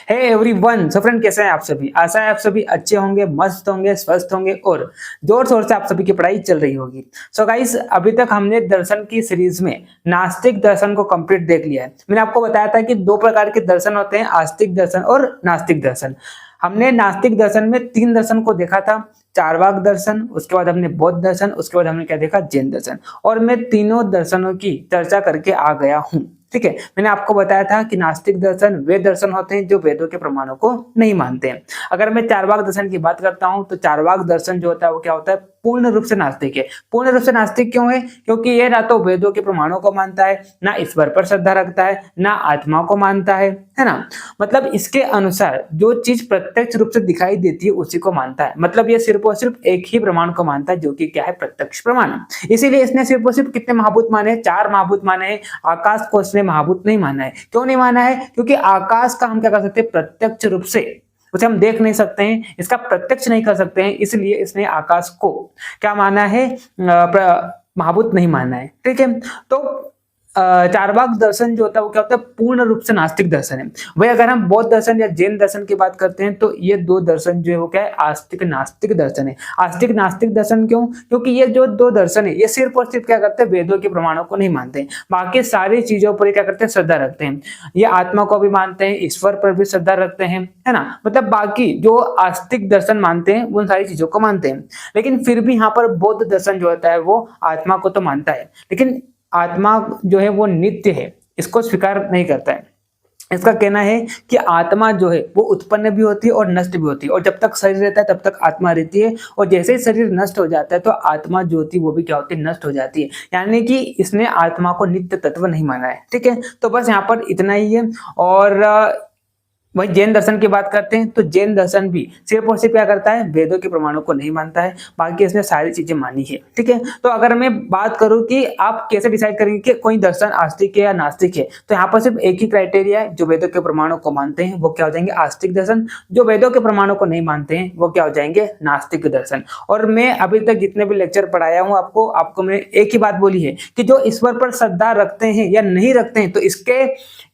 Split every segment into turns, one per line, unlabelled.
Hey everyone, so friend कैसे हैं आप सभी। आशा है आप सभी अच्छे होंगे, मस्त होंगे, स्वस्थ होंगे और जोर शोर से आप सभी की पढ़ाई चल रही होगी। सो गाइस, अभी तक हमने दर्शन की सीरीज में नास्तिक दर्शन को कंप्लीट देख लिया है। मैंने आपको बताया था कि दो प्रकार के दर्शन होते हैं, आस्तिक दर्शन और नास्तिक दर्शन। हमने नास्तिक दर्शन में तीन दर्शन को देखा था, चारवाक दर्शन, उसके बाद हमने बौद्ध दर्शन, उसके बाद हमने क्या देखा, जैन दर्शन। और मैं तीनों दर्शनों की चर्चा करके आ गया हूं। ठीक है, मैंने आपको बताया था कि नास्तिक दर्शन वे दर्शन होते हैं जो वेदों के प्रमाणों को नहीं मानते हैं। अगर मैं चारवाक दर्शन की बात करता हूं तो चारवाक दर्शन जो होता है वो क्या होता है, पूर्ण रूप से नास्तिक है। पूर्ण रूप से नास्तिक क्यों है? क्योंकि यह ना तो वेदों के प्रमाणों को मानता है, ना ईश्वर पर श्रद्धा रखता है, ना आत्मा को मानता है ना। मतलब इसके अनुसार जो चीज प्रत्यक्ष रूप से दिखाई देती है उसी को मानता है। मतलब ये सिर्फ और सिर्फ एक ही प्रमाण को मानता है जो कि क्या है, प्रत्यक्ष प्रमाण। इसीलिए इसने सिर्फ और सिर्फ कितने महाभूत माने, चार महाभूत माने हैं। आकाश को इसने महाभूत नहीं माना है। क्यों नहीं माना है? क्योंकि आकाश का हम क्या कर सकते हैं, प्रत्यक्ष रूप से उसे हम देख नहीं सकते हैं, इसका प्रत्यक्ष नहीं कर सकते हैं, इसलिए इसने आकाश को क्या माना है, महाभूत नहीं माना है। ठीक है, तो चारवाक दर्शन जो होता है वो क्या होता है, पूर्ण रूप से नास्तिक दर्शन है। वही अगर हम बौद्ध दर्शन या जैन दर्शन की बात करते हैं तो ये दो दर्शन जो है वो क्या है, आस्तिक नास्तिक दर्शन है। आस्तिक नास्तिक दर्शन क्यों? क्योंकि ये जो दो दर्शन है ये सिर्फ और सिर्फ क्या करते हैं, वेदों के प्रमाणों को नहीं मानते हैं, बाकी सारी चीजों पर क्या करते हैं, श्रद्धा रखते हैं। ये आत्मा को भी मानते हैं, ईश्वर पर भी श्रद्धा रखते हैं, है ना। मतलब बाकी जो आस्तिक दर्शन मानते हैं उन सारी चीजों को मानते हैं। लेकिन फिर भी यहाँ पर बौद्ध दर्शन जो होता है वो आत्मा को तो मानता है, लेकिन आत्मा जो है वो नित्य है, इसको स्वीकार नहीं करता है। इसका कहना है कि आत्मा जो है वो उत्पन्न भी होती है और नष्ट भी होती है, और जब तक शरीर रहता है तब तक आत्मा रहती है, और जैसे ही शरीर नष्ट हो जाता है तो आत्मा जो होती है वो भी क्या होती है, नष्ट हो जाती है। यानी कि इसने आत्मा को नित्य तत्व नहीं माना है। ठीक है, तो बस यहाँ पर इतना ही है। और वही जैन दर्शन की बात करते हैं तो जैन दर्शन भी सिर्फ और सिर्फ क्या करता है, वेदों के प्रमाणों को नहीं मानता है, बाकी इसने सारी चीजें मानी है। ठीक है, तो अगर मैं बात करूं कि आप कैसे डिसाइड करेंगे कि कोई दर्शन आस्तिक है या नास्तिक है, तो यहाँ पर सिर्फ एक ही क्राइटेरिया है, जो वेदों के प्रमाणों को मानते हैं वो क्या हो जाएंगे, आस्तिक दर्शन। जो वेदों के प्रमाणों को नहीं मानते हैं वो क्या हो जाएंगे, नास्तिक दर्शन। और मैं अभी तक जितने भी लेक्चर पढ़ाया हूँ आपको मैंने एक ही बात बोली है कि जो ईश्वर पर श्रद्धा रखते हैं या नहीं रखते हैं, तो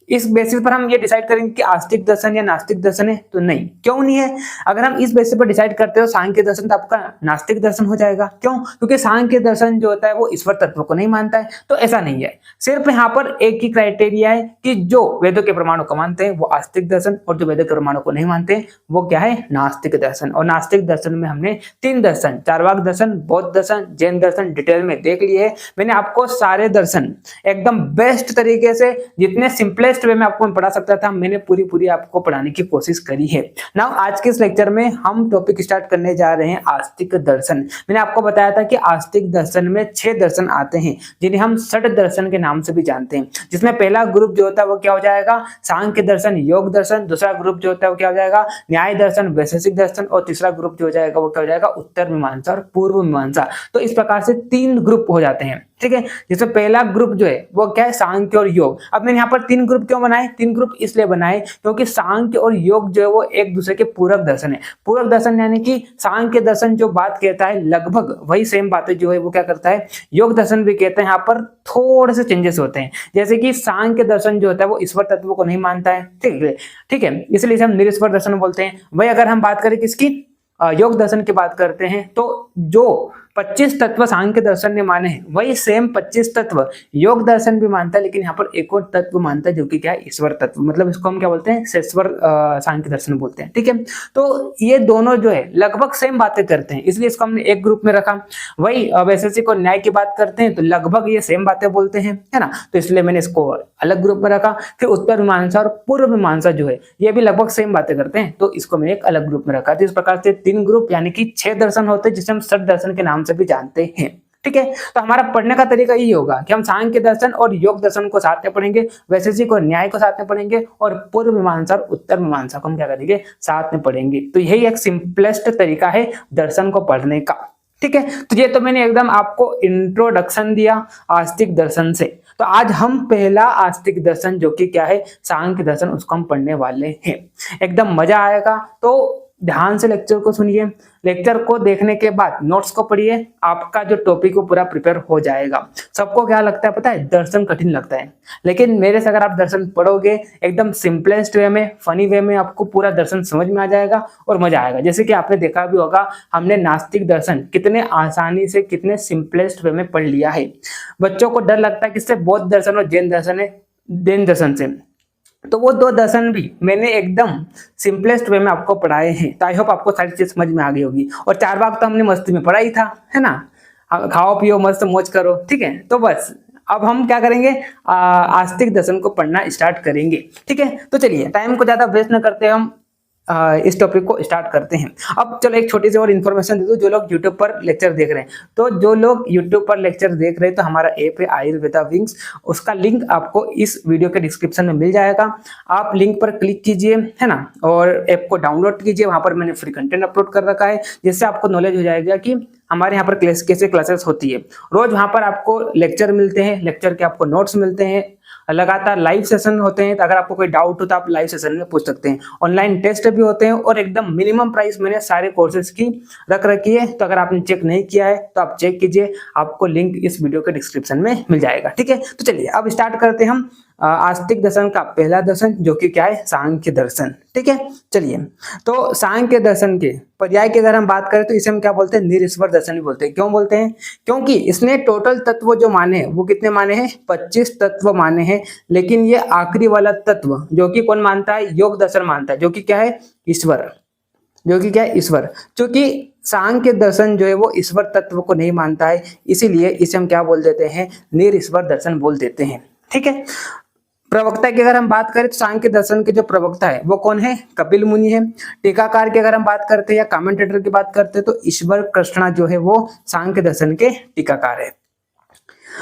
इस बेसिस पर हम ये डिसाइड करेंगे कि आस्तिक दर्शन या नास्तिक दर्शन है, तो नहीं। क्यों नहीं है? अगर हम इस बेसिस पर डिसाइड करते हो सांख्य दर्शन, तो आपका नास्तिक दर्शन हो जाएगा। क्यों? क्योंकि सांख्य दर्शन जो होता है वो ईश्वर तत्व को नहीं मानता है। तो ऐसा नहीं है, सिर्फ यहाँ पर एक ही क्राइटेरिया है कि जो वेदों के प्रमाणों को मानते हैं वो आस्तिक दर्शन, और जो वेदों के प्रमाणों को नहीं मानते हैं वो क्या है, नास्तिक दर्शन। और नास्तिक दर्शन में हमने तीन दर्शन, चारवाक दर्शन, बौद्ध दर्शन, जैन दर्शन डिटेल में देख लिए है। मैंने आपको सारे दर्शन एकदम बेस्ट तरीके से, जितने सिंपलेस्ट वे में आपको पढ़ा सकता था, मैंने पूरी आपको पढ़ाने की कोशिश करी है। नाउ आज के इस लेक्चर में हम टॉपिक स्टार्ट करने जा रहे हैं आस्तिक दर्शन। मैंने आपको बताया था कि आस्तिक दर्शन में 6 दर्शन आते हैं जिन्हें हम षट दर्शन के नाम से भी जानते हैं, जिसमें पहला ग्रुप जो होता है वो क्या हो जाएगा, सांख्य दर्शन, योग दर्शन। दूसरा ग्रुप जो होता है वो क्या हो जाएगा, न्याय दर्शन, वैशेषिक दर्शन। और तीसरा ग्रुप जो हो जाएगा वो क्या हो जाएगा, उत्तर मीमांसा और पूर्व मीमांसा। तो इस प्रकार से 3 ग्रुप हो जाते हैं। ठीक है, जिसमें पहला ग्रुप जो है वो क्या है, सांख्य और योग। अब मैंने यहाँ पर 3 ग्रुप क्यों बनाए, 3 ग्रुप इसलिए बनाए क्योंकि सांख्य और योग जो है वो एक दूसरे के पूरक दर्शन है। पूरक दर्शन यानी कि सांख्य दर्शन जो बात कहता है लगभग वही सेम बातें जो है वो क्या करता है, योग दर्शन भी कहते हैं। यहाँ पर थोड़े से चेंजेस होते हैं, जैसे कि सांख्य दर्शन जो होता है वो ईश्वर तत्व को नहीं मानता है। ठीक है, इसलिए हम निरीश्वर दर्शन बोलते हैं। वही अगर हम बात करें किसकी, योग दर्शन की बात करते हैं, तो जो 25 तत्व सांख्य दर्शन ने माने हैं वही सेम 25 तत्व योग दर्शन भी मानता है, लेकिन यहाँ पर एक और तत्व मानता है जो कि क्या है, ईश्वर तत्व। मतलब इसको हम क्या बोलते हैं, शेषवर सांख्य दर्शन बोलते हैं। ठीक है, तो ये दोनों जो है लगभग सेम बातें करते हैं, इसलिए इसको हमने एक ग्रुप में रखा। वही वैशेषिक और न्याय की बात करते हैं तो लगभग ये सेम बातें बोलते हैं, है ना, तो इसलिए मैंने इसको अलग ग्रुप में रखा। फिर उत्तर मीमांसा और पूर्व मीमांसा जो है ये भी लगभग सेम बातें करते हैं, तो इसको मैंने एक अलग ग्रुप में रखा। तो इस प्रकार से 3 ग्रुप यानी कि 6 दर्शन होते हैं, जिसे हम षट दर्शन के नाम से भी जानते हैं। ठीक है, तो हमारा पढ़ने का तरीका यही होगा कि हम सांख्य दर्शन और योग दर्शन को साथ में पढ़ेंगे, वैशेषिक और न्याय को साथ में पढ़ेंगे, और पूर्व मीमांसा और उत्तर मीमांसा को हम क्या करेंगे, साथ में पढ़ेंगे। तो यही एक सिंपलेस्ट तरीका है दर्शन को पढ़ने का। ठीक है, तो ये तो मैंने एकदम आपको इंट्रोडक्शन दिया आस्तिक दर्शन से। तो आज हम पहला आस्तिक दर्शन जो कि क्या है, सांख्य दर्शन, उसको हम पढ़ने वाले हैं। एकदम मजा आएगा। तो ध्यान से लेक्चर को सुनिए, लेक्चर को देखने के बाद नोट्स को पढ़िए, आपका जो टॉपिक वो पूरा प्रिपेयर हो जाएगा। सबको क्या लगता है पता है, दर्शन कठिन लगता है, लेकिन मेरे से अगर आप दर्शन पढ़ोगे एकदम सिंपलेस्ट वे में, फनी वे में, आपको पूरा दर्शन समझ में आ जाएगा और मजा आएगा। जैसे कि आपने देखा भी होगा, हमने नास्तिक दर्शन कितने आसानी से, कितने सिंपलेस्ट वे में पढ़ लिया है। बच्चों को डर लगता है किससे, बौद्ध दर्शन और जैन दर्शन से, तो वो दो दर्शन भी मैंने एकदम सिंपलेस्ट वे में आपको पढ़ाए हैं। तो आई होप आपको सारी चीज समझ में आ गई होगी। और 4 भाग तो हमने मस्ती में पढ़ा ही था, है ना। खाओ पियो मस्त मौज करो, ठीक है। तो बस अब हम क्या करेंगे, आस्तिक दर्शन को पढ़ना स्टार्ट करेंगे, ठीक है। तो चलिए टाइम को ज्यादा वेस्ट न करते हम इस टॉपिक को स्टार्ट करते हैं। अब चलो एक छोटी सी और इन्फॉर्मेशन दे दूं, जो लोग यूट्यूब पर लेक्चर देख रहे हैं, तो जो लोग यूट्यूब पर लेक्चर देख रहे हैं, तो हमारा ऐप है आयुर्वेदा विंग्स, उसका लिंक आपको इस वीडियो के डिस्क्रिप्शन में मिल जाएगा। आप लिंक पर क्लिक कीजिए, है ना, और ऐप को डाउनलोड कीजिए। वहां पर मैंने फ्री कंटेंट अपलोड कर रखा है, जिससे आपको नॉलेज हो जाएगा कि हमारे यहाँ पर कैसे क्लासेस होती है। रोज वहां पर आपको लेक्चर मिलते हैं, लेक्चर के आपको नोट्स मिलते हैं, लगातार लाइव सेशन होते हैं। तो अगर आपको कोई डाउट हो तो आप लाइव सेशन में पूछ सकते हैं। ऑनलाइन टेस्ट भी होते हैं और एकदम मिनिमम प्राइस मैंने सारे कोर्सेज की रख रखी है। तो अगर आपने चेक नहीं किया है तो आप चेक कीजिए, आपको लिंक इस वीडियो के डिस्क्रिप्शन में मिल जाएगा, ठीक है। तो चलिए अब स्टार्ट करते हैं हम आस्तिक दर्शन का पहला दर्शन, जो कि क्या है, सांख्य दर्शन, ठीक है। चलिए, तो सांख्य दर्शन के पर्याय की अगर हम बात करें तो इसे हम क्या बोलते हैं, निरीश्वर दर्शन भी बोलते हैं। क्यों बोलते हैं, क्योंकि इसने टोटल तत्व जो माने वो कितने माने हैं, 25 तत्व माने हैं। लेकिन ये आखिरी वाला तत्व जो कि कौन मानता है, योग दर्शन मानता है, जो कि क्या है, ईश्वर, जो कि क्या है, ईश्वर। क्योंकि सांख्य दर्शन जो है वो ईश्वर तत्व को नहीं मानता है, इसीलिए इसे हम क्या बोल देते हैं, निरीश्वर दर्शन बोल देते हैं, ठीक है। प्रवक्ता की अगर हम बात करें तो सांख्य दर्शन के जो प्रवक्ता है वो कौन है, कपिल मुनि है। टीकाकार की अगर हम बात करते हैं या कमेंटेटर की बात करते हैं तो ईश्वर कृष्णा जो है वो सांख्य दर्शन के टीकाकार है।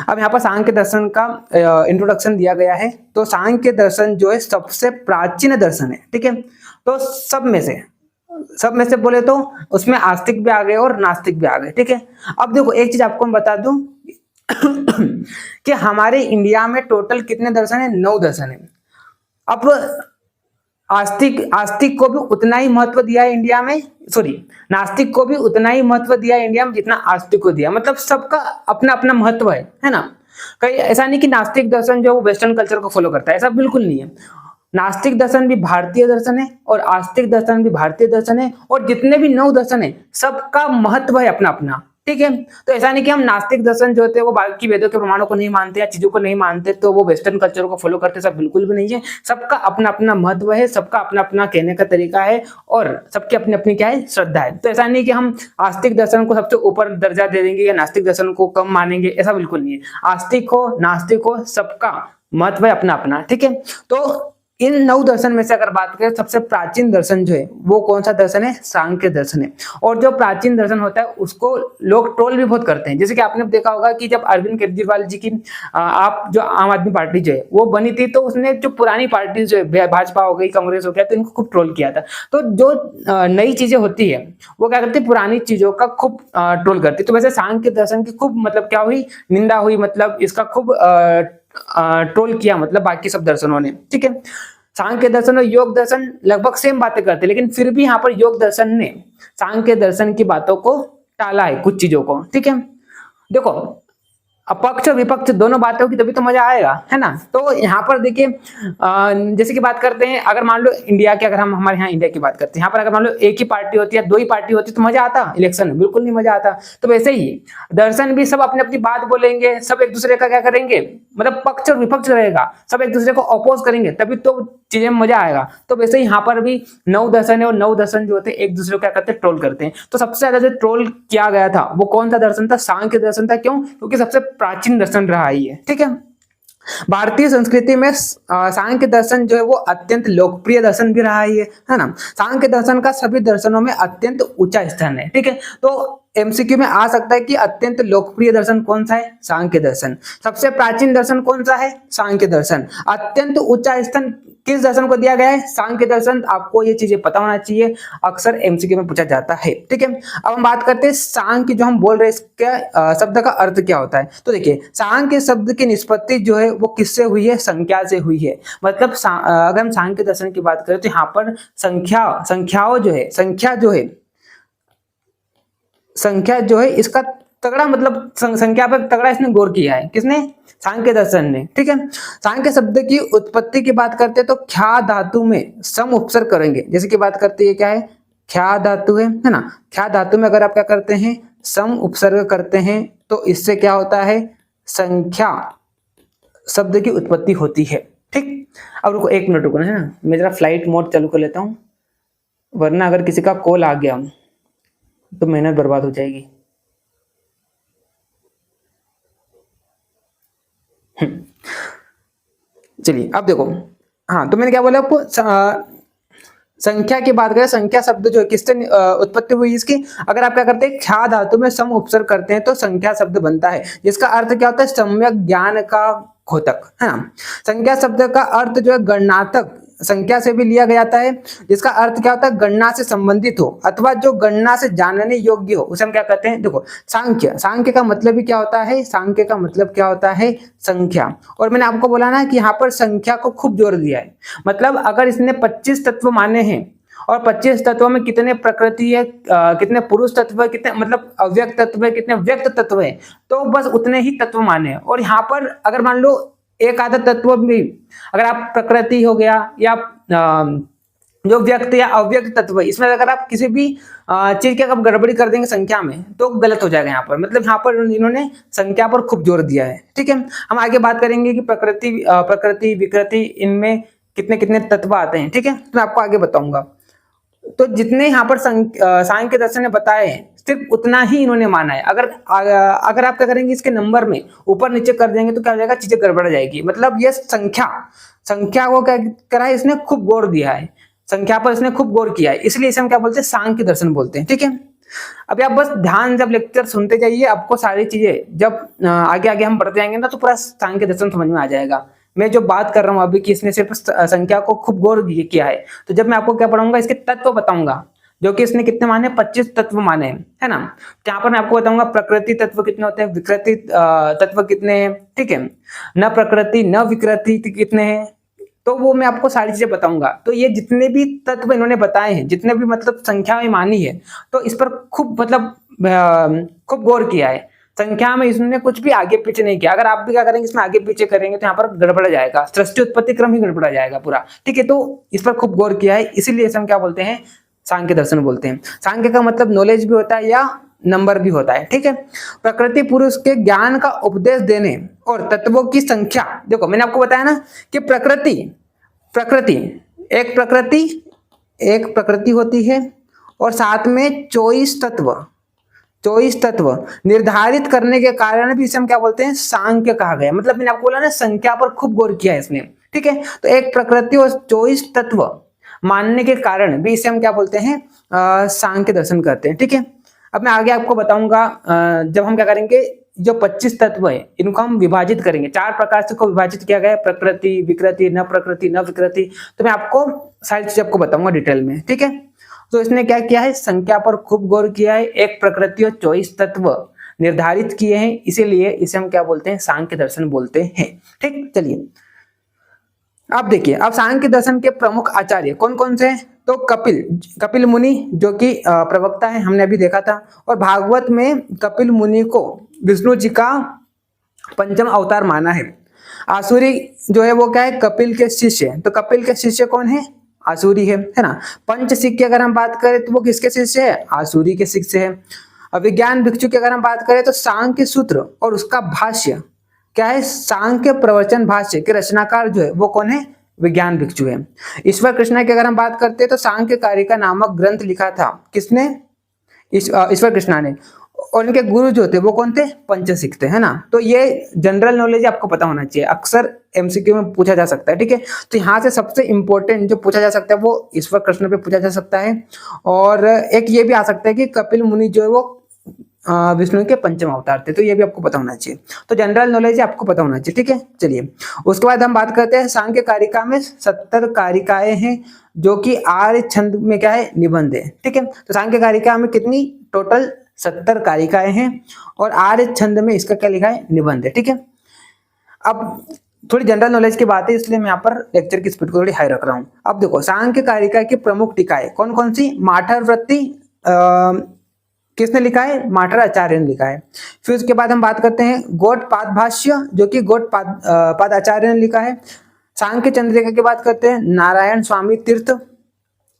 अब यहाँ पर सांख्य दर्शन का इंट्रोडक्शन दिया गया है। तो सांख्य दर्शन जो है सबसे प्राचीन दर्शन है, ठीक है। तो सब में से बोले तो उसमें आस्तिक भी आ गए और नास्तिक भी आ गए, ठीक है। अब देखो एक चीज आपको मैं बता दूं कि हमारे इंडिया में टोटल कितने दर्शन है, 9 दर्शन है। अब आस्तिक को भी उतना ही महत्व दिया है इंडिया में, नास्तिक को भी उतना ही महत्व दिया है इंडिया में जितना आस्तिक को दिया। मतलब सबका अपना अपना महत्व है ना। कहीं ऐसा नहीं कि नास्तिक दर्शन जो वो वेस्टर्न कल्चर को फॉलो करता है, ऐसा बिल्कुल नहीं है। नास्तिक दर्शन भी भारतीय दर्शन है और आस्तिक दर्शन भी भारतीय दर्शन है, और जितने भी 9 दर्शन है सबका महत्व है अपना अपना, ठीक है। तो ऐसा नहीं कि हम नास्तिक दर्शन जो होते हैं वो बाकी वेदों के प्रमाणों को नहीं मानते या चीजों को नहीं मानते तो वो वेस्टर्न कल्चर को फॉलो करते, सब बिल्कुल भी नहीं है। सबका अपना अपना महत्व है, सबका अपना अपना कहने का तरीका है और सबकी अपनी अपनी क्या है, श्रद्धा है। तो ऐसा नहीं कि हम आस्तिक दर्शन को सबसे ऊपर दर्जा दे देंगे या नास्तिक दर्शन को कम मानेंगे, ऐसा बिल्कुल नहीं है। आस्तिक हो नास्तिक हो सबका महत्व है अपना अपना, ठीक है। तो इन 9 दर्शन में से अगर बात करें सबसे प्राचीन दर्शन जो है वो कौन सा दर्शन है, सांख्य दर्शन है। और जो प्राचीन दर्शन होता है उसको लोग ट्रोल भी बहुत करते हैं। जैसे कि आपने देखा होगा कि जब अरविंद केजरीवाल जी की आप जो आम आदमी पार्टी जो है वो बनी थी, तो उसने जो पुरानी पार्टी जो है, भाजपा हो गई, कांग्रेस हो गया, तो इनको खूब ट्रोल किया था। तो जो नई चीजें होती है वो क्या करती है, पुरानी चीजों का खूब ट्रोल करती है। तो वैसे सांख्य दर्शन की खूब मतलब क्या हुई, निंदा हुई, मतलब इसका खूब ट्रोल किया, मतलब बाकी सब दर्शनों ने, ठीक है। सांख्य दर्शन और योग दर्शन लगभग सेम बातें करते हैं, लेकिन फिर भी यहाँ पर योग दर्शन ने सांख्य दर्शन की बातों को टाला है, कुछ चीजों को, ठीक है। देखो अपक्ष और विपक्ष दोनों बातें होगी तभी तो मजा आएगा, है ना। तो यहाँ पर देखिए जैसे कि बात करते हैं, अगर मान लो इंडिया की, अगर हम हमारे यहाँ इंडिया की बात करते हैं, यहाँ पर अगर मान लो एक ही पार्टी होती है, 2 ही पार्टी होती तो मजा आता इलेक्शन में, बिल्कुल नहीं मजा आता। तो वैसे ही दर्शन भी सब अपनी अपनी बात बोलेंगे, सब एक दूसरे का क्या करेंगे, मतलब पक्ष और विपक्ष रहेगा, सब एक दूसरे को अपोज करेंगे, तभी तो चीजें में मजा आएगा। तो वैसे ही यहाँ पर भी 9 दर्शन है और 9 दर्शन जो होते हैं एक दूसरे को क्या करते हैं, ट्रोल करते हैं। तो सबसे ज्यादा जो ट्रोल किया गया था वो कौन सा दर्शन था, सांख्य दर्शन था। क्यों, क्योंकि सबसे प्राचीन दर्शन रहा ही है, ठीक है। भारतीय संस्कृति में सांख्य दर्शन जो है वो अत्यंत लोकप्रिय दर्शन भी रहा ही है ना। सांख्य दर्शन का सभी दर्शनों में अत्यंत ऊंचा स्थान है, ठीक है। तो एमसीक्यू में आ सकता है कि अत्यंत लोकप्रिय दर्शन कौन सा है, सांख्य दर्शन। सबसे प्राचीन दर्शन कौन सा है, सांख्य दर्शन। अत्यंत ऊंचा स्थान किस दर्शन को दिया गया है? सांख्य दर्शन। आपको ये चीजें पता होना चाहिए, अक्सर एमसीक्यू में पूछा जाता है। ठीक है, अब हम बात करते हैं सांख्य जो हम बोल रहे हैं इसका शब्द का अर्थ क्या होता है। तो देखिए, सांख्य शब्द की निष्पत्ति जो है वो किससे हुई है? संख्या से हुई है। मतलब अगर हम सांख्य दर्शन की बात करें तो यहाँ पर संख्या जो है इसका तगड़ा, मतलब संख्या पर तगड़ा इसने गौर किया है। किसने? सांख्य दर्शन ने। ठीक है, सांख्य शब्द की उत्पत्ति की बात करते हैं तो ख्या धातु में सम उपसर्ग करेंगे। जैसे कि बात करते हैं क्या है? ख्या धातु है ना। ख्या धातु में अगर आप क्या करते हैं? सम उपसर्ग करते हैं तो इससे क्या होता है? संख्या शब्द की उत्पत्ति होती है। ठीक, अब रुको 1 मिनट रुको है ना, मैं जरा फ्लाइट मोड चालू कर लेता हूं, वरना अगर किसी का कॉल आ गया तो मेहनत बर्बाद हो जाएगी। चलिए अब देखो, हाँ तो मैंने क्या बोला आपको, संख्या की बात करें, संख्या शब्द जो है किससे उत्पत्ति हुई इसकी? अगर आप क्या करते हैं? ख्या धातु में सम उपसर्ग करते हैं तो संख्या शब्द बनता है, जिसका अर्थ क्या होता है? सम्यक ज्ञान का घोतक, है ना। संख्या शब्द का अर्थ जो है गणनात्मक संख्या से भी लिया गया जाता है, जिसका अर्थ क्या होता है? गणना से संबंधित हो अथवा जो गणना से जानने योग्य हो, उसे हम क्या कहते हैं? देखो, सांख्य का मतलब भी क्या होता है? सांख्य का मतलब क्या होता है? संख्या। और मैंने आपको बोला ना कि यहाँ पर संख्या को खूब जोर दिया है। मतलब अगर इसने 25 तत्व माने हैं और 25 तत्वों में कितने प्रकृति है, कितने पुरुष तत्व है, कितने मतलब अव्यक्त तत्व है, कितने व्यक्त तत्व है, तो बस उतने ही तत्व माने हैं। और यहाँ पर अगर मान लो एक आधा तत्व भी, अगर आप प्रकृति हो गया या जो व्यक्त या अव्यक्त तत्व है, इसमें अगर आप किसी भी चीज की अगर गड़बड़ी कर देंगे संख्या में तो गलत हो जाएगा यहाँ पर। मतलब यहाँ पर इन्होंने संख्या पर खूब जोर दिया है। ठीक है, हम आगे बात करेंगे कि प्रकृति विकृति इनमें कितने कितने तत्व आते हैं। ठीक है, तो मैं आपको आगे बताऊंगा। तो जितने यहाँ पर सांख्य दर्शन ने बताए हैं सिर्फ उतना ही इन्होंने माना है। अगर आप क्या करेंगे? इसके नंबर में ऊपर नीचे कर देंगे तो क्या हो जाएगा? चीजें गड़बड़ जाएगी। मतलब ये संख्या को क्या करा है? इसने खूब गौर दिया है, संख्या पर इसने खूब गौर किया है, इसलिए इसे हम क्या बोलते हैं? सांख्य दर्शन बोलते हैं। ठीक है, अभी आप बस ध्यान जब लेक्चर सुनते जाइए, आपको सारी चीजें जब आगे आगे हम बढ़ते जाएंगे ना तो पूरा सांख्य दर्शन समझ में आ जाएगा। मैं जो बात कर रहा हूँ अभी कि इसने सिर्फ संख्या को खूब गौर किया है, तो जब मैं आपको क्या पढ़ाऊंगा? इसके तत्व बताऊंगा, जो कि इसने कितने माने? 25 तत्व माने, है ना। यहाँ पर मैं आपको बताऊंगा प्रकृति तत्व कितने होते हैं, विकृति तत्व कितने हैं। ठीक है, न प्रकृति न विकृति कितने हैं, तो वो मैं आपको सारी चीजें बताऊंगा। तो ये जितने भी तत्व इन्होंने बताए हैं, जितने भी मतलब संख्या में मानी है, तो इस पर खूब मतलब खूब गौर किया है। संख्या में इसने कुछ भी आगे पीछे नहीं किया। अगर आप भी क्या करेंगे? इसमें आगे पीछे करेंगे तो यहाँ पर गड़बड़ा जाएगा, सृष्टि उत्पत्ति क्रम ही गड़बड़ा जाएगा पूरा। ठीक है, तो इस पर खूब गौर किया है, इसीलिए हम क्या बोलते हैं? सांख्य दर्शन बोलते हैं। सांख्य का मतलब नॉलेज भी होता है या नंबर भी होता है। ठीक है, प्रकृति पुरुष के ज्ञान का उपदेश देने और तत्वों की संख्या। देखो मैंने आपको बताया ना कि एक प्रकृति होती है और साथ में 24 तत्व निर्धारित करने के कारण भी इसे हम क्या बोलते हैं? सांख्य कहा गया। मतलब मैंने आपको बोला ना, संख्या पर खूब गौर किया है इसने। ठीक है, तो एक प्रकृति और 24 तत्व मानने के कारण भी इसे हम क्या बोलते हैं? सांख्य दर्शन करते हैं। ठीक है, अब मैं आगे आपको बताऊंगा जब हम क्या करेंगे, जो 25 तत्व है इनको हम विभाजित करेंगे। 4 प्रकार से को विभाजित किया गया है, प्रकृति, विकृति, न प्रकृति, न विकृति। तो मैं आपको सारी चीज आपको बताऊंगा डिटेल में। ठीक है, तो इसने क्या किया है? संख्या पर खूब गौर किया है, एक प्रकृति और 24 तत्व निर्धारित किए हैं, इसीलिए इसे हम क्या बोलते हैं? सांख्य दर्शन बोलते हैं। ठीक, चलिए अब देखिए, अब सांख्य दर्शन के प्रमुख आचार्य कौन कौन से हैं? तो कपिल मुनि जो कि प्रवक्ता है, हमने अभी देखा था। और भागवत में कपिल मुनि को विष्णु जी का 5वां अवतार माना है। आसुरी जो है वो क्या है? कपिल के शिष्य। तो कपिल के शिष्य कौन है? आसुरी है ना। पंचशिख की अगर हम बात करें तो वो किसके शिष्य है? आसुरी के शिष्य है। विज्ञान भिक्षु की अगर हम बात करें तो सांख्य सूत्र और उसका भाष्य क्या है? सांख्य प्रवचन भाष्य के रचनाकार जो है वो कौन है? विज्ञान भिक्षु है। ईश्वर कृष्णा की अगर हम बात करते हैं तो सांख्य कारिका नामक ग्रंथ लिखा था। किसने? ईश्वर कृष्णा ने। और इनके गुरु जो थे वो कौन थे? पंचशिख थे, है ना। तो ये जनरल नॉलेज आपको पता होना चाहिए, अक्सर एमसीक्यू में पूछा जा सकता है। ठीक है, तो यहाँ से सबसे इंपॉर्टेंट जो पूछा जा सकता है वो ईश्वर कृष्ण पे पूछा जा सकता है। और एक ये भी आ सकता है कि कपिल मुनि जो है वो विष्णु के पंचम अवतार थे, तो ये भी आपको पता होना चाहिए। तो जनरल नॉलेज आपको पता होना चाहिए, ठीक है। चलिए उसके बाद हम बात करते हैं सांख्य कारिका में 70 कारिकाएं हैं जो कि आर्य छंद में क्या है, निबंध है, ठीक है। तो सांख्य कारिका में कितनी टोटल 70 कारिकाएं हैं और आर्य छंद में इसका क्या लिखा है, निबंध है, ठीक है। अब थोड़ी जनरल नॉलेज की बात है, इसलिए मैं यहाँ पर लेक्चर की स्पीड को थोड़ी हाई रख रहा हूँ। अब देखो सांख्य कारिका की प्रमुख टीकाएं कौन कौन सी, माठर वृत्ति किसने लिखा है, माठर आचार्य ने लिखा है। फिर उसके बाद हम बात करते हैं गौड़पाद भाष्य जो कि गौड़पाद आचार्य ने लिखा है। सांख्य चंद्रिका की बात करते हैं नारायण स्वामी तीर्थ,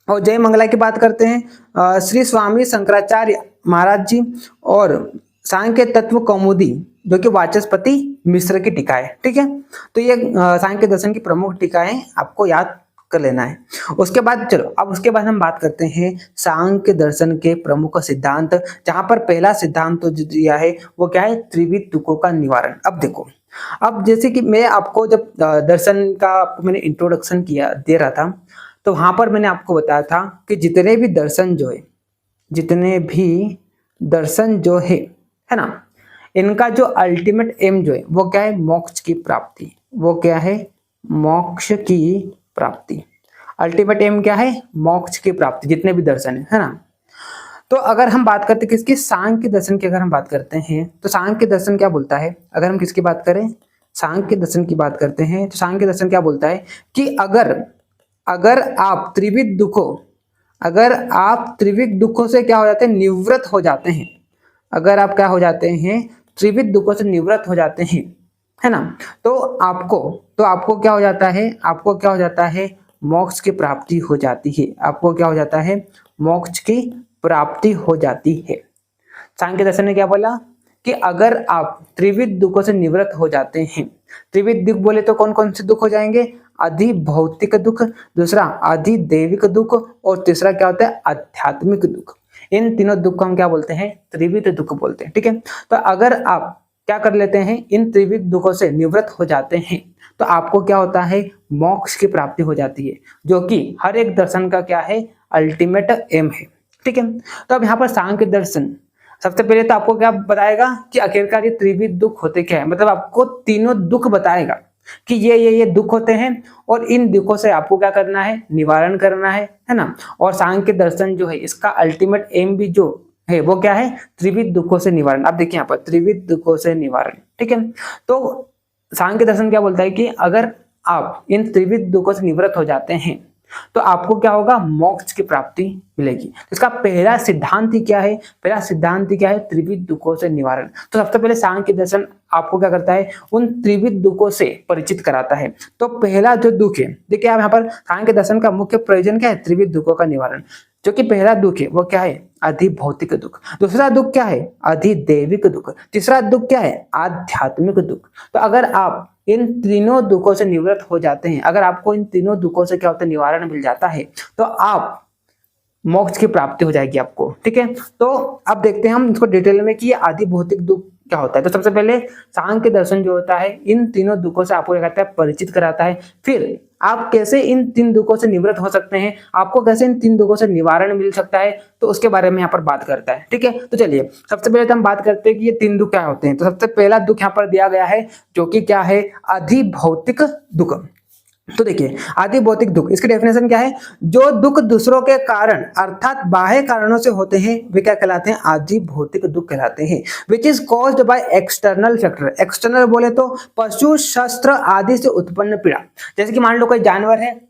और जय मंगला की बात करते हैं श्री स्वामी शंकराचार्य महाराज जी, और सांख्य तत्व कौमुदी जो कि वाचस्पति मिश्र की टीका है, ठीक है। तो ये सांख्य दर्शन की प्रमुख टीकाएं आपको याद कर लेना है। उसके बाद चलो अब उसके बाद हम बात करते हैं सांख्य दर्शन के प्रमुख सिद्धांत, जहां पर पहला सिद्धांत तो दिया है वो क्या है, त्रिविध दुखों का निवारण। अब देखो, अब जैसे कि मैं आपको जब दर्शन का मैंने इंट्रोडक्शन किया दे रहा था, तो वहां पर मैंने आपको बताया था कि जितने भी दर्शन जो है ना, इनका जो अल्टीमेट एम जो है वो क्या है, मोक्ष की प्राप्ति। वो क्या है, मोक्ष की प्राप्ति। अल्टीमेट एम क्या है, मोक्ष की प्राप्ति, जितने भी दर्शन है ना। तो अगर हम बात करते हैं किसकी, सांख्य दर्शन की अगर हम बात करते हैं तो सांख्य दर्शन क्या बोलता है, अगर हम किसकी बात करें, सांख्य दर्शन की बात करते हैं तो सांख्य दर्शन क्या बोलता है कि अगर आप त्रिविध दुखों से क्या हो जाते हैं, निवृत्त हो जाते हैं, अगर आप क्या हो जाते हैं, त्रिविध दुखों से निवृत्त हो जाते हैं, है ना, तो आपको क्या हो जाता है, आपको क्या हो जाता है, मोक्ष की प्राप्ति हो जाती है। आपको क्या हो जाता है, मोक्ष की प्राप्ति हो जाती है। सांख्य दर्शन ने क्या बोला कि अगर आप त्रिविध दुखों से निवृत्त हो जाते हैं, त्रिविध दुख बोले तो कौन कौन से दुख हो जाएंगे, अधि भौतिक दुख, दूसरा अधि दैविक दुख, और तीसरा क्या होता है, आध्यात्मिक दुख। इन तीनों दुख को हम क्या बोलते हैं, त्रिविध दुख बोलते हैं, ठीक है। तो अगर आप क्या कर लेते हैं, इन त्रिविध दुखों से निवृत्त हो जाते हैं तो आपको क्या होता है, मोक्ष की प्राप्ति हो जाती है, जो कि हर एक दर्शन का क्या है, अल्टीमेट एम है, ठीक है। तो अब यहाँ पर सांख्य दर्शन सबसे पहले तो आपको क्या बताएगा कि आखिरकार ये त्रिविध दुख होते क्या है, मतलब आपको तीनों दुख बताएगा कि ये दुख होते हैं और इन दुखों से आपको क्या करना है, निवारण करना है ना। और सांख्य दर्शन जो है इसका अल्टीमेट एम भी जो है वो क्या है, त्रिविध दुखों से निवारण। अब देखिए यहाँ पर त्रिविध दुखों से निवारण, ठीक है। तो सांख्य दर्शन क्या बोलता है कि अगर आप इन त्रिविध दुखों से निवृत्त हो जाते हैं तो आपको क्या होगा, मोक्ष की प्राप्ति मिलेगी। तो इसका पहला सिद्धांत ही क्या है, त्रिविध दुखों से निवारण। तो सबसे पहले सांख्य दर्शन आपको क्या करता है, उन त्रिविध दुखों से परिचित कराता है। तो पहला जो दुख है, देखिए आप यहाँ पर सांख्य दर्शन का मुख्य प्रयोजन क्या है, त्रिविध दुखों का निवारण। जो कि पहला दुख है वो क्या है, अधि भौतिक दुख, दूसरा दुख क्या है, अधि दैविक दुख, तीसरा दुख क्या है, आध्यात्मिक दुख। तो अगर आप इन तीनों दुखों से निवृत्त हो जाते हैं, अगर आपको इन तीनों दुखों से क्या होता है, निवारण मिल जाता है, तो आप मोक्ष की प्राप्ति हो जाएगी आपको, ठीक है। तो अब देखते हैं हम इसको डिटेल में कि आदि भौतिक दुख क्या होता है। तो सबसे पहले सांख्य दर्शन जो होता है इन तीनों दुखों से आपको क्या कहता है, परिचित कराता है। फिर आप कैसे इन तीन दुखों से निवृत्त हो सकते हैं, आपको कैसे इन तीन दुखों से निवारण मिल सकता है, तो उसके बारे में यहाँ पर बात करता है, ठीक है। तो चलिए सबसे पहले तो हम बात करते हैं कि ये तीन दुख क्या होते हैं। तो सबसे पहला दुख यहाँ पर दिया गया है जो कि क्या है, अधि भौतिक दुख। तो देखिए आदि भौतिक दुख, इसकी डेफिनेशन क्या है, जो दुख दूसरों के कारण अर्थात बाह्य कारणों से होते हैं वे क्या कहलाते हैं, आदि भौतिक दुख कहलाते हैं। विच is caused by external factor. External बोले तो पशु, शस्त्र आदि से उत्पन्न पीड़ा। जैसे कि मान लो कोई जानवर है,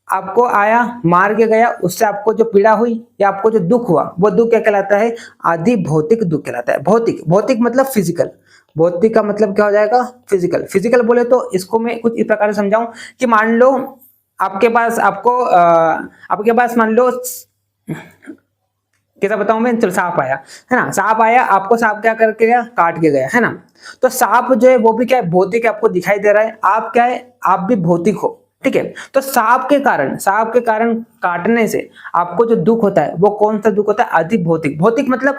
आपको आया, मार के गया, उससे आपको जो पीड़ा हुई या आपको जो दुख हुआ वो दुख क्या कहलाता है, आदि भौतिक दुख कहलाता है। भौतिक मतलब फिजिकल, भौतिक का मतलब क्या हो जाएगा, फिजिकल बोले तो इसको मैं कुछ इस प्रकार से समझाऊं कि मान लो आपके पास मान लो कैसा बताऊं मैं, चलो सांप आया है ना, सांप आया, आपको सांप क्या करके गया, काट के गया है ना। तो सांप जो है वो भी क्या है, भौतिक आपको दिखाई दे रहा है, आप क्या है, आप भी भौतिक हो, ठीक है। तो सांप के कारण काटने से आपको जो दुख होता है वो कौन सा दुख होता है, अधि भौतिक। भौतिक मतलब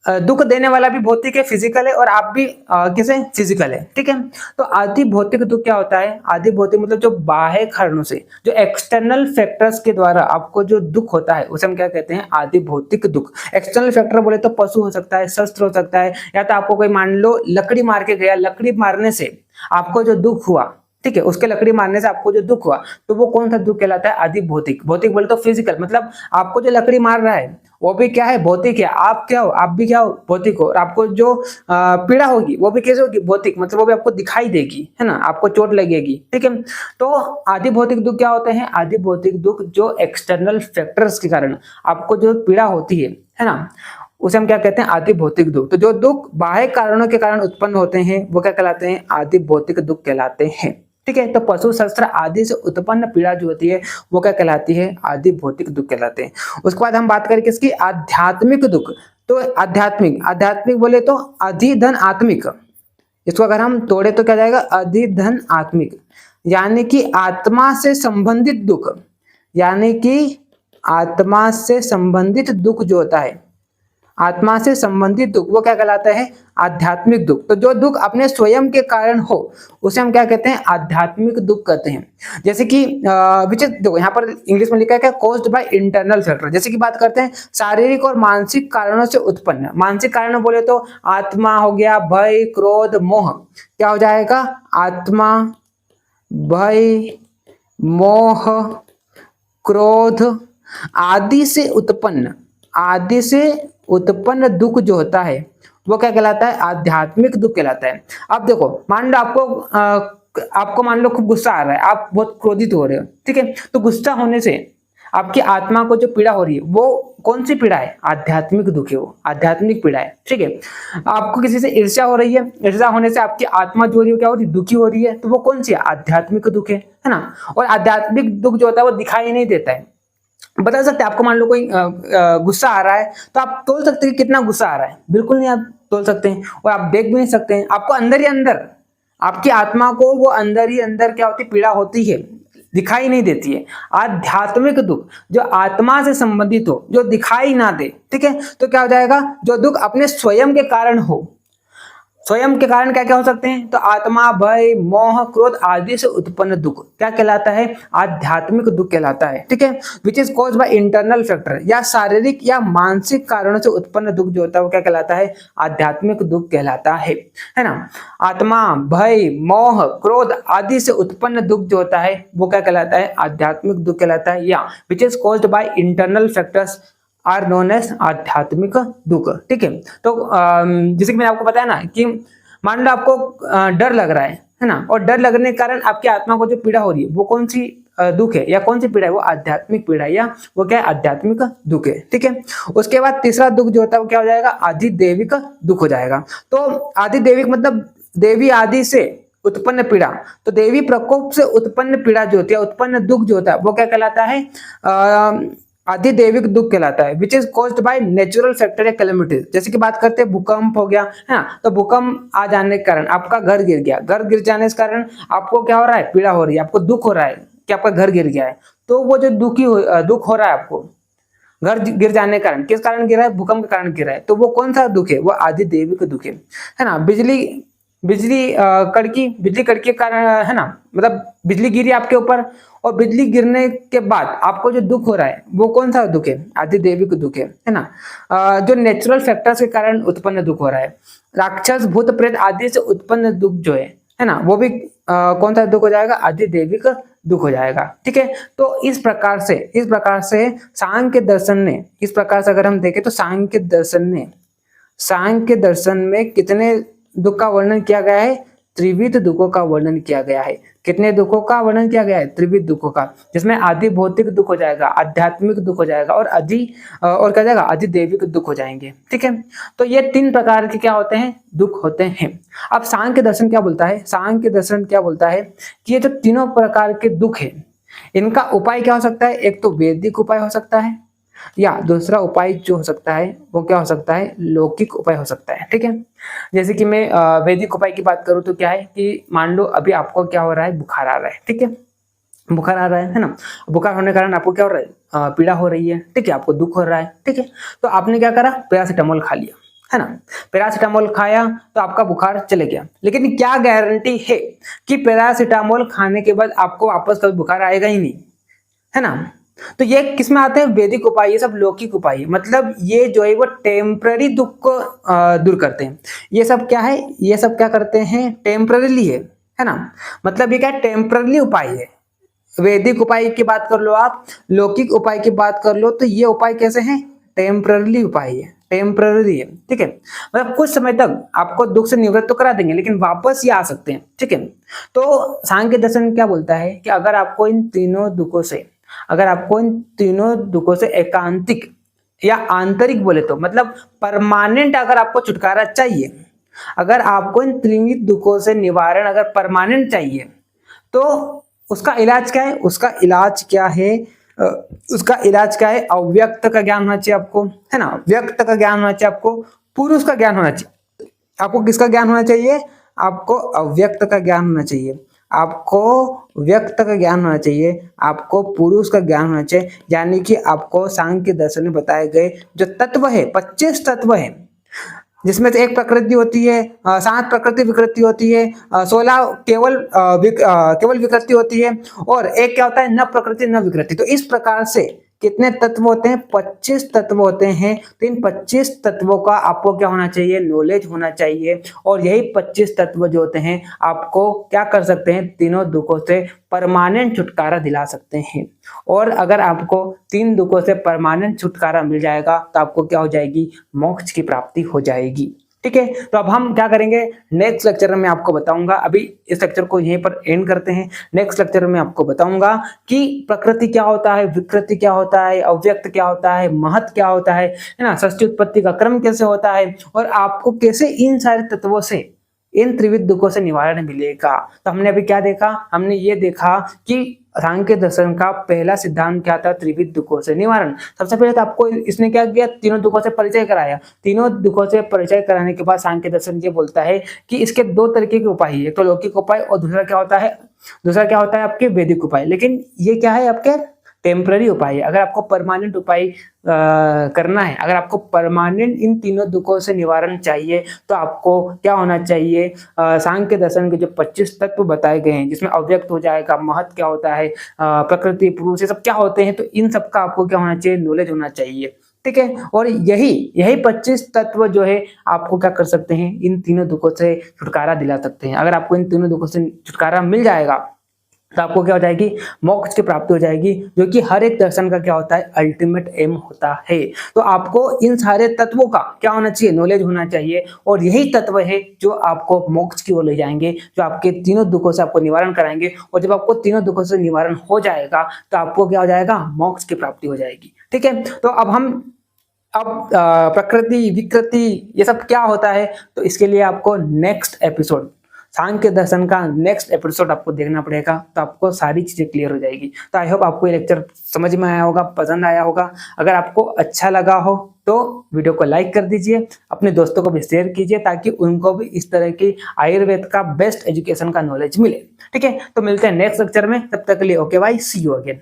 दुख देने वाला भी भौतिक है, फिजिकल है, और आप भी किसे फिजिकल है, ठीक है। तो आदि भौतिक दुख क्या होता है? आदि भौतिक मतलब जो बाह्य कारणों से, जो एक्सटर्नल फैक्टर्स के द्वारा आपको जो दुख होता है उसे हम क्या कहते हैं? आदि भौतिक दुख। एक्सटर्नल फैक्टर बोले तो पशु हो सकता है, शस्त्र हो सकता है, या तो आपको कोई मान लो लकड़ी मार के गया, लकड़ी मारने से आपको जो दुख हुआ, ठीक है, उसके लकड़ी मारने से आपको जो दुख हुआ, तो वो कौन सा दुख कहलाता है? आदि भौतिक। भौतिक बोले तो फिजिकल, मतलब आपको जो लकड़ी मार रहा है वो भी क्या है? भौतिक है। आप क्या हो? आप भी क्या हो? भौतिक हो। और आपको जो पीड़ा होगी वो भी कैसे होगी? भौतिक, मतलब वो भी आपको दिखाई देगी, है ना, आपको चोट लगेगी, ठीक है। तो आदि भौतिक दुख क्या होते हैं? आदि भौतिक दुख जो एक्सटर्नल फैक्टर्स के कारण आपको जो पीड़ा होती है ना, उसे हम क्या कहते हैं? आदि भौतिक दुख। तो जो दुख बाह्य कारणों के कारण उत्पन्न होते हैं वो क्या कहलाते हैं? आदि भौतिक दुख कहलाते हैं, ठीक है। तो पशु शस्त्र आदि से उत्पन्न पीड़ा जो होती है वो क्या कहलाती है? आदि भौतिक दुख कहलाते हैं। उसके बाद हम बात करें किसकी? आध्यात्मिक दुख। तो आध्यात्मिक, आध्यात्मिक बोले तो अधिधन आत्मिक, इसको अगर हम तोड़े तो क्या जाएगा? अधिधन आत्मिक, यानी कि आत्मा से संबंधित दुख, यानी कि आत्मा से संबंधित दुख जो होता है, आत्मा से संबंधित दुख, वो क्या कहलाता है? आध्यात्मिक दुख। तो जो दुख अपने स्वयं के कारण हो उसे हम क्या कहते हैं? आध्यात्मिक दुख कहते हैं। जैसे कि देखो यहाँ पर इंग्लिश में लिखा है क्या? Caused by internal factor. जैसे कि बात करते हैं शारीरिक और मानसिक कारणों से उत्पन्न। मानसिक कारण बोले तो आत्मा हो गया, भय, क्रोध, मोह, क्या हो जाएगा? आत्मा, भय, मोह, क्रोध आदि से उत्पन्न, आदि से उत्पन्न दुख जो होता है वो क्या कहलाता है? आध्यात्मिक दुख कहलाता है। अब देखो, मान लो आपको मान लो खूब गुस्सा आ रहा है, आप बहुत क्रोधित हो रहे हो, ठीक है। तो गुस्सा होने से आपकी आत्मा को जो पीड़ा हो रही है वो कौन सी पीड़ा है? आध्यात्मिक दुख है, वो आध्यात्मिक पीड़ा है, ठीक है। आपको किसी से ईर्ष्या हो रही है, ईर्ष्या होने से आपकी आत्मा जो हो रही है क्या हो रही है? दुखी हो रही है, तो वो कौन सी है? आध्यात्मिक दुख है ना। और आध्यात्मिक दुख जो होता है वो दिखाई नहीं देता है। बता सकते हैं, आपको मान लो कोई गुस्सा आ रहा है तो आप तोल सकते हैं कि कितना गुस्सा आ रहा है? बिल्कुल नहीं आप तोल सकते हैं, और आप देख भी नहीं सकते हैं। आपको अंदर ही अंदर, आपकी आत्मा को वो अंदर ही अंदर क्या होती? पीड़ा होती है, दिखाई नहीं देती है। आध्यात्मिक दुख जो आत्मा से संबंधित हो, जो दिखाई ना दे, ठीक है, तो क्या हो जाएगा? जो दुख अपने स्वयं के कारण हो। स्वयं के कारण क्या क्या हो सकते हैं? तो आत्मा, भय, मोह, क्रोध आदि से उत्पन्न दुख क्या कहलाता है? आध्यात्मिक दुख कहलाता है, ठीक है। विच is caused by internal factor, या शारीरिक या मानसिक कारणों से उत्पन्न दुख जो होता है वो क्या कहलाता है? आध्यात्मिक दुख कहलाता है ना। आत्मा, भय, मोह, क्रोध आदि से उत्पन्न दुख जो होता है वो क्या कहलाता है? आध्यात्मिक दुख कहलाता है। या which is caused by internal factors are known as आध्यात्मिक दुख, ठीक है। तो जैसे कि मैंने आपको बताया ना कि मान लो आपको डर लग रहा है ना, और डर लगने के कारण आपकी आत्मा को जो पीड़ा हो रही है वो कौन सी दुख है या कौन सी पीड़ा है? वो आध्यात्मिक पीड़ा है, या वो क्या है? आध्यात्मिक दुख है, ठीक है। उसके बाद तीसरा दुख जो होता है वो क्या हो जाएगा? आधिदैविक दुख हो जाएगा। तो आधिदैविक मतलब देवी आदि से उत्पन्न पीड़ा। तो देवी प्रकोप से उत्पन्न पीड़ा जो होती है, उत्पन्न दुख जो होता है वो क्या कहलाता है? अधिदैविक दुख कहलाता है। विच is caused by natural factor या कैलेमिटीज। जैसे कि बात करते हैं भूकंप हो गया, है ना, तो भूकंप आ जाने के कारण आपका घर गिर गया, घर गिर जाने के कारण आपको क्या हो रहा है? पीड़ा हो रही है, आपको दुख हो रहा है कि आपका घर गिर गया है। तो वो जो दुख हो रहा है आपको घर गिर जाने के कारण, किस कारण गिरा है? भूकंप के कारण गिरा है। तो वो कौन सा दुख है? वो आधिदैविक दुख है ना। बिजली कड़की के कारण, है ना, मतलब बिजली गिरी आपके ऊपर, और बिजली गिरने के बाद आपको जो दुख हो रहा है वो कौन सा दुख है? आधिदैविक दुख है ना। जो नेचुरल फैक्टर्स के कारण उत्पन्न दुख हो रहा है, राक्षस, भूत, प्रेत आदि से उत्पन्न दुख जो है ना, वो भी कौन सा दुख हो जाएगा? आधिदैविक दुख हो जाएगा, ठीक है। तो इस प्रकार से सांख्य दर्शन ने, इस प्रकार से अगर हम देखें तो सांख्य दर्शन में कितने दुख का वर्णन किया गया है? त्रिविध दुखों का वर्णन किया गया है। कितने दुखों का वर्णन किया गया है? त्रिविध दुखों का, जिसमें आदि भौतिक दुख हो जाएगा, आध्यात्मिक दुख हो जाएगा, और क्या जाएगा? अधिदैविक दुख हो जाएंगे, ठीक है। तो ये तीन प्रकार के क्या होते हैं? दुख होते हैं। अब सांख्य दर्शन क्या बोलता है? सांख्य दर्शन क्या बोलता है कि ये जो तीनों प्रकार के दुख है इनका उपाय क्या हो सकता है? एक तो वैदिक उपाय हो सकता है, या दूसरा उपाय जो हो सकता है वो क्या हो सकता है? लौकिक उपाय हो सकता है, ठीक है। जैसे कि मैं वैदिक उपाय की बात करूं तो क्या है कि मान लो अभी आपको क्या हो रहा है? बुखार आ रहा है, ठीक है, बुखार आ रहा है ना। बुखार होने के कारण आपको क्या हो रहा है? पीड़ा हो रही है, ठीक है, आपको दुख हो रहा है, ठीक है। तो आपने क्या करा? पैरासिटामोल खा लिया। है ना। पैरासीटामोल खाया तो आपका बुखार चले गया, लेकिन क्या गारंटी है कि पैरासीटामोल खाने के बाद आपको वापस कभी बुखार आएगा ही नहीं, है ना। तो ये किस में आते हैं, वैदिक उपाय, ये सब लौकिक उपाय, मतलब ये जो है वो टेम्पररी दुख को दूर करते हैं। ये सब क्या है, ये सब क्या करते हैं, टेम्पररीली है ना। मतलब ये क्या टेम्पररी उपाय है। वैदिक उपाय की बात कर लो आप, लौकिक उपाय की बात कर लो, तो ये उपाय कैसे हैं, टेम्पररी उपाय है, टेम्पररी है, ठीक है। मतलब कुछ समय तक आपको दुख से निवृत्त तो करा देंगे, लेकिन वापस ये आ सकते हैं, ठीक है। तो सांख्य दर्शन क्या बोलता है कि अगर आपको इन तीनों दुखों से, अगर आपको इन तीनों दुखों से एकांतिक या आंतरिक बोले तो मतलब परमानेंट अगर आपको छुटकारा चाहिए, अगर आपको इन त्रिविध दुखों से निवारण अगर परमानेंट चाहिए, तो उसका इलाज क्या है, उसका इलाज क्या है, उसका इलाज क्या है, अव्यक्त का ज्ञान होना चाहिए आपको, है ना। व्यक्त का ज्ञान होना चाहिए आपको, पुरुष का ज्ञान होना चाहिए। आपको किसका ज्ञान होना चाहिए, आपको अव्यक्त का ज्ञान होना चाहिए, आपको व्यक्त का ज्ञान होना चाहिए, आपको पुरुष का ज्ञान होना चाहिए। यानी कि आपको सांख्य दर्शन में बताए गए जो तत्व है, 25 तत्व है, जिसमें से एक प्रकृति होती है, 7 प्रकृति विकृति होती है, 16 केवल विकृति होती है, और एक क्या होता है, न प्रकृति न विकृति। तो इस प्रकार से कितने तत्व होते हैं, 25 तत्व होते हैं। तो इन 25 तत्वों का आपको क्या होना चाहिए, नॉलेज होना चाहिए। और यही 25 तत्व जो होते हैं आपको क्या कर सकते हैं, तीनों दुखों से परमानेंट छुटकारा दिला सकते हैं। और अगर आपको 3 दुखों से परमानेंट छुटकारा मिल जाएगा तो आपको क्या हो जाएगी, मोक्ष की प्राप्ति हो जाएगी, ठीक है। तो अब हम क्या करेंगे, नेक्स्ट लेक्चर में आपको बताऊंगा। अभी इस लेक्चर को यहीं पर एंड करते हैं। नेक्स्ट लेक्चर में आपको बताऊंगा कि प्रकृति क्या होता है, विकृति क्या होता है, अव्यक्त क्या होता है, महत क्या होता है ना, षष्ठी उत्पत्ति का क्रम कैसे होता है, और आपको कैसे इन सारे तत्वों से, इन त्रिविध दुखों से निवारण मिलेगा। तो हमने अभी क्या देखा, हमने ये देखा कि सांख्य दर्शन का पहला सिद्धांत क्या था, त्रिविध दुखों से निवारण। सबसे पहले तो आपको इसने क्या किया, तीनों दुखों से परिचय कराया। तीनों दुखों से परिचय कराने के बाद सांख्य दर्शन ये बोलता है कि इसके 2 तरीके के उपाय है, एक तो लौकिक उपाय और दूसरा क्या होता है, आपके वैदिक उपाय। लेकिन ये क्या है, आपके टेम्पररी उपाय है। अगर आपको परमानेंट उपाय करना है, अगर आपको परमानेंट इन तीनों दुखों से निवारण चाहिए, तो आपको क्या होना चाहिए, सांख्य दर्शन के जो 25 तत्व बताए गए हैं, जिसमें अव्यक्त हो जाएगा, महत क्या होता है, प्रकृति, पुरुष, ये सब क्या होते हैं, तो इन सब का आपको क्या होना चाहिए, नॉलेज होना चाहिए, ठीक है। और यही 25 तत्व जो है आपको क्या कर सकते हैं, इन तीनों दुखों से छुटकारा दिला सकते हैं। अगर आपको इन तीनों दुखों से छुटकारा मिल जाएगा तो आपको क्या हो जाएगी, मोक्ष की प्राप्ति हो जाएगी, जो कि हर एक दर्शन का क्या होता है, अल्टीमेट एम होता है। तो आपको इन सारे तत्वों का क्या होना चाहिए, नॉलेज होना चाहिए। और यही तत्व है जो आपको मोक्ष की ओर ले जाएंगे, जो आपके तीनों दुखों से आपको निवारण कराएंगे। और जब आपको तीनों दुखों से निवारण हो जाएगा तो आपको क्या हो जाएगा, मोक्ष की प्राप्ति हो जाएगी, ठीक है। तो अब प्रकृति विकृति ये सब क्या होता है, तो इसके लिए आपको नेक्स्ट एपिसोड, सांख्य दर्शन का नेक्स्ट एपिसोड आपको देखना पड़ेगा, तो आपको सारी चीजें क्लियर हो जाएगी। तो आई होप आपको ये लेक्चर समझ में आया होगा, पसंद आया होगा। अगर आपको अच्छा लगा हो तो वीडियो को लाइक कर दीजिए, अपने दोस्तों को भी शेयर कीजिए, ताकि उनको भी इस तरह की आयुर्वेद का बेस्ट एजुकेशन का नॉलेज मिले, ठीक है। तो मिलते हैं नेक्स्ट लेक्चर में, तब तक के लिए okay bye, see you again.